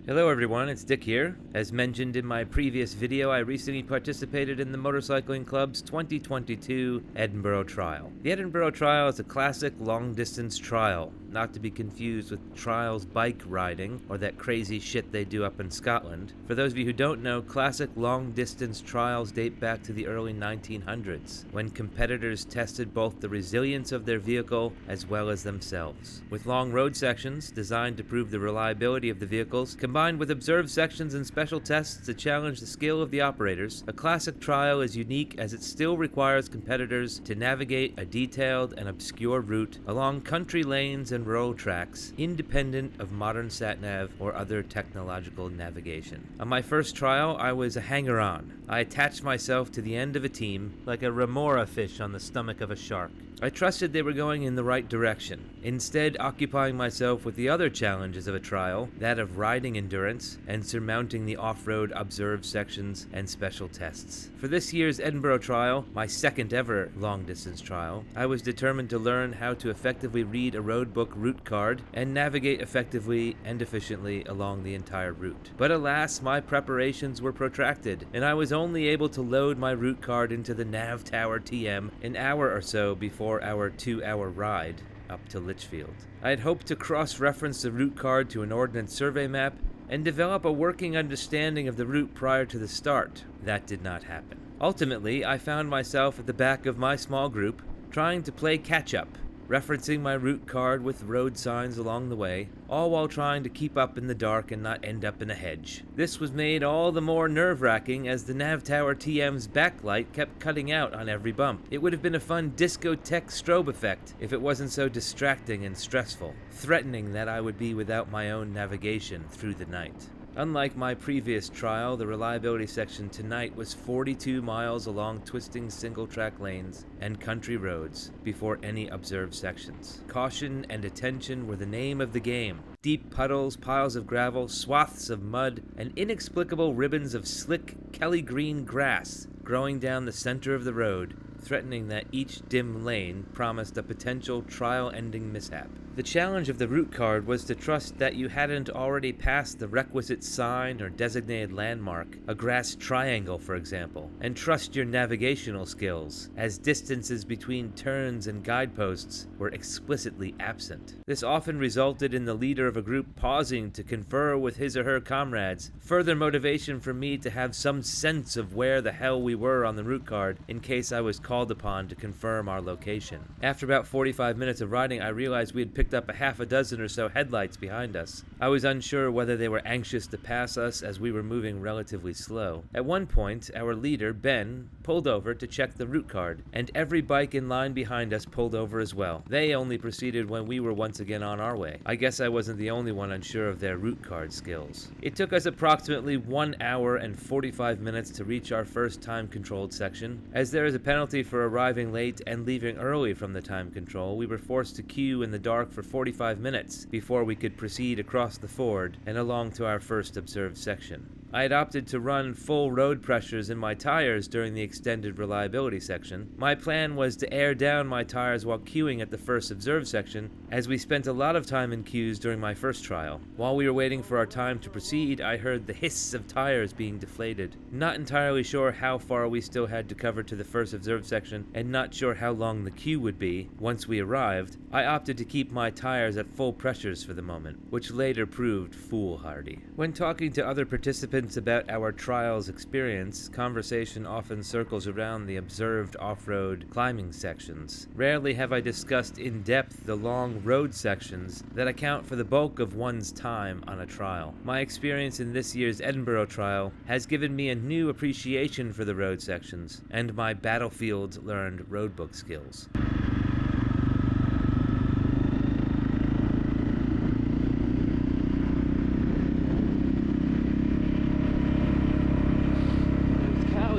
Hello everyone, it's Dick here. As mentioned in my previous video, I recently participated in the Motorcycling Club's 2022 Edinburgh Trial. The Edinburgh Trial is a classic long-distance trial, not to be confused with Trials bike riding or that crazy shit they do up in Scotland. For those of you who don't know, classic long-distance trials date back to the early 1900s, when competitors tested both the resilience of their vehicle as well as themselves. With long road sections designed to prove the reliability of the vehicles, combined with observed sections and special tests to challenge the skill of the operators, a classic trial is unique as it still requires competitors to navigate a detailed and obscure route along country lanes and rural tracks, independent of modern sat-nav or other technological navigation. On my first trial, I was a hanger-on. I attached myself to the end of a team like a remora fish on the stomach of a shark. I trusted they were going in the right direction, instead occupying myself with the other challenges of a trial, that of riding endurance and surmounting the off-road observed sections and special tests. For this year's Edinburgh Trial, my second ever long-distance trial, I was determined to learn how to effectively read a road book route card and navigate effectively and efficiently along the entire route. But alas, my preparations were protracted, and I was only able to load my route card into the Nav Tower TM an hour or so before our 2-hour ride up to Lichfield. I had hoped to cross-reference the route card to an ordnance survey map and develop a working understanding of the route prior to the start. That did not happen. Ultimately, I found myself at the back of my small group trying to play catch-up, referencing my route card with road signs along the way, all while trying to keep up in the dark and not end up in a hedge. This was made all the more nerve-wracking as the Nav Tower TM's backlight kept cutting out on every bump. It would have been a fun discotheque strobe effect if it wasn't so distracting and stressful, threatening that I would be without my own navigation through the night. Unlike my previous trial, the reliability section tonight was 42 miles along twisting single-track lanes and country roads before any observed sections. Caution and attention were the name of the game. Deep puddles, piles of gravel, swaths of mud, and inexplicable ribbons of slick Kelly green grass growing down the center of the road, threatening that each dim lane promised a potential trial-ending mishap. The challenge of the route card was to trust that you hadn't already passed the requisite sign or designated landmark, a grass triangle for example, and trust your navigational skills, as distances between turns and guideposts were explicitly absent. This often resulted in the leader of a group pausing to confer with his or her comrades, further motivation for me to have some sense of where the hell we were on the route card in case I was called upon to confirm our location. After about 45 minutes of riding, I realized we had picked up a half a dozen or so headlights behind us. I was unsure whether they were anxious to pass us as we were moving relatively slow. At one point, our leader, Ben, pulled over to check the route card, and every bike in line behind us pulled over as well. They only proceeded when we were once again on our way. I guess I wasn't the only one unsure of their route card skills. It took us approximately 1 hour and 45 minutes to reach our first time-controlled section. As there is a penalty for arriving late and leaving early from the time control, we were forced to queue in the dark for 45 minutes before we could proceed across the ford and along to our first observed section. I had opted to run full road pressures in my tires during the extended reliability section. My plan was to air down my tires while queuing at the first observed section, as we spent a lot of time in queues during my first trial. While we were waiting for our time to proceed, I heard the hiss of tires being deflated. Not entirely sure how far we still had to cover to the first observed section, and not sure how long the queue would be once we arrived, I opted to keep my tires at full pressures for the moment, which later proved foolhardy. When talking to other participants about our trial's experience, conversation often circles around the observed off-road climbing sections. Rarely have I discussed in depth the long road sections that account for the bulk of one's time on a trial. My experience in this year's Edinburgh Trial has given me a new appreciation for the road sections and my battlefield-learned roadbook skills.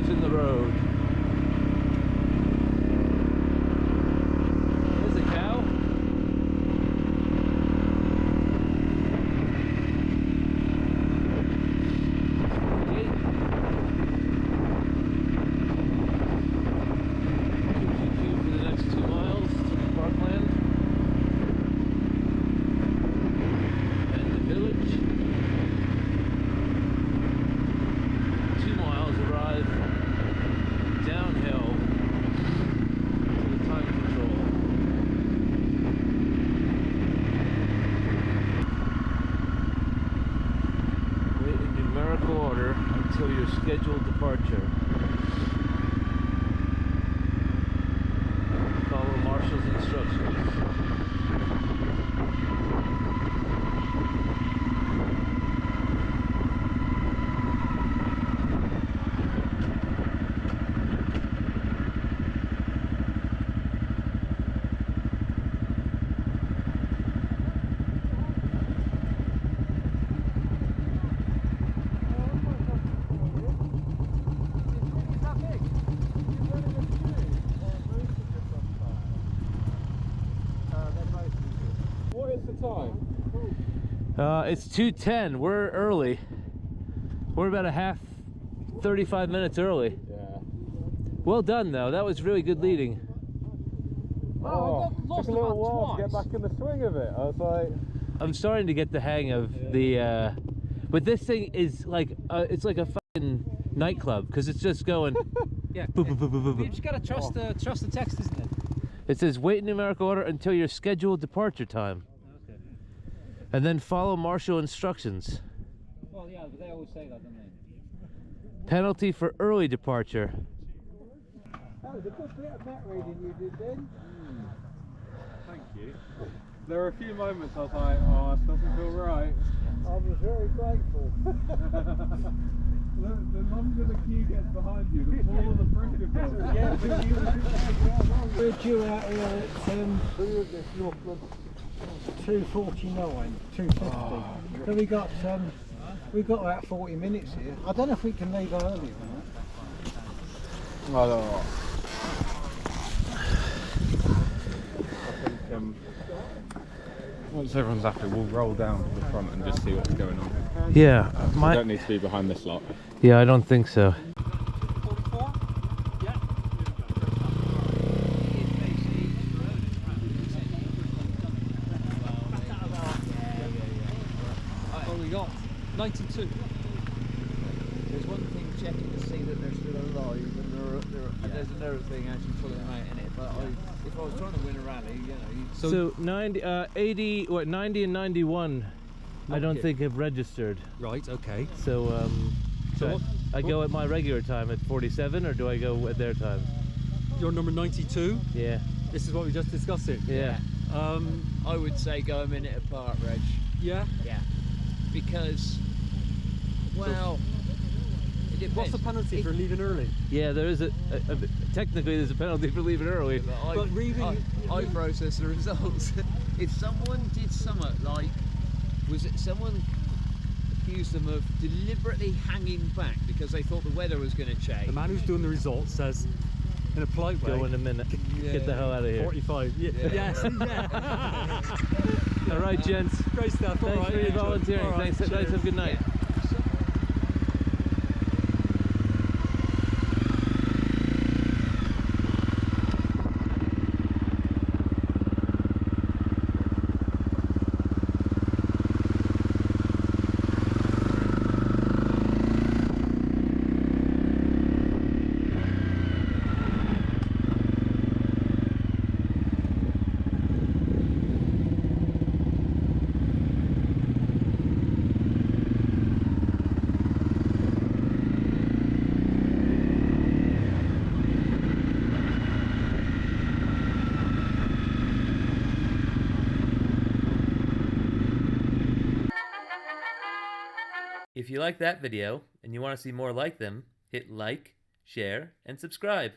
In the road. There's a cow. Okay. For the next 2 miles. until your scheduled departure. Follow marshal's instructions. It's 2:10. We're early. We're about 35 minutes early. Yeah. Well done, though. That was really good leading. Oh, I got lost took a little while to get back in the swing of it. I was like, I'm starting to get the hang of the. But this thing is like it's like a fucking nightclub because it's just going. Yeah. Boop, boop, boop, boop, boop. You just gotta trust the text, isn't it? It says wait in numerical order until your scheduled departure time. Okay. And then follow marshal instructions. Well, yeah, but they always say that, don't they? Penalty for early departure. That was a good bit of map reading you did then. thank you. There were a few moments I was like, oh, this doesn't feel right. I was very grateful. The longer the queue gets behind you, the smaller the pressure builds. Yeah, we're due out here at 2:49, 2:50. So we got about 40 minutes here. I don't know if we can leave earlier or not. Oh, I think once everyone's happy, we'll roll down to the front and just see what's going on. Yeah, We don't need to be behind this lot. Yeah, I don't think so. Oh, we got 92. There's one thing checking to see that they're still alive, and there's another thing actually pulling them out in it. But if I was trying to win a rally, you know. So 90, 80, what 90 and 91, I don't think have registered. Right. Okay. So So I go at my regular time at 47, or do I go at their time? you're number 92. Yeah. This is what we just discussed. Yeah. I would say go a minute apart, Reg. Yeah. Yeah. Because, well, it depends. What's the penalty for leaving early? Yeah, there is technically there's a penalty for leaving early. But I process the results. If someone did something like, was it someone accused them of deliberately hanging back because they thought the weather was going to change? The man who's doing the results says, in a polite way, Go in a minute. Get the hell out of here. 45. Yeah. Yes. Yeah. All right, gents. Great stuff. Thanks All right. for your volunteering. All right, Thanks. Have a good night. If you like that video and you want to see more like them, hit like, share, and subscribe.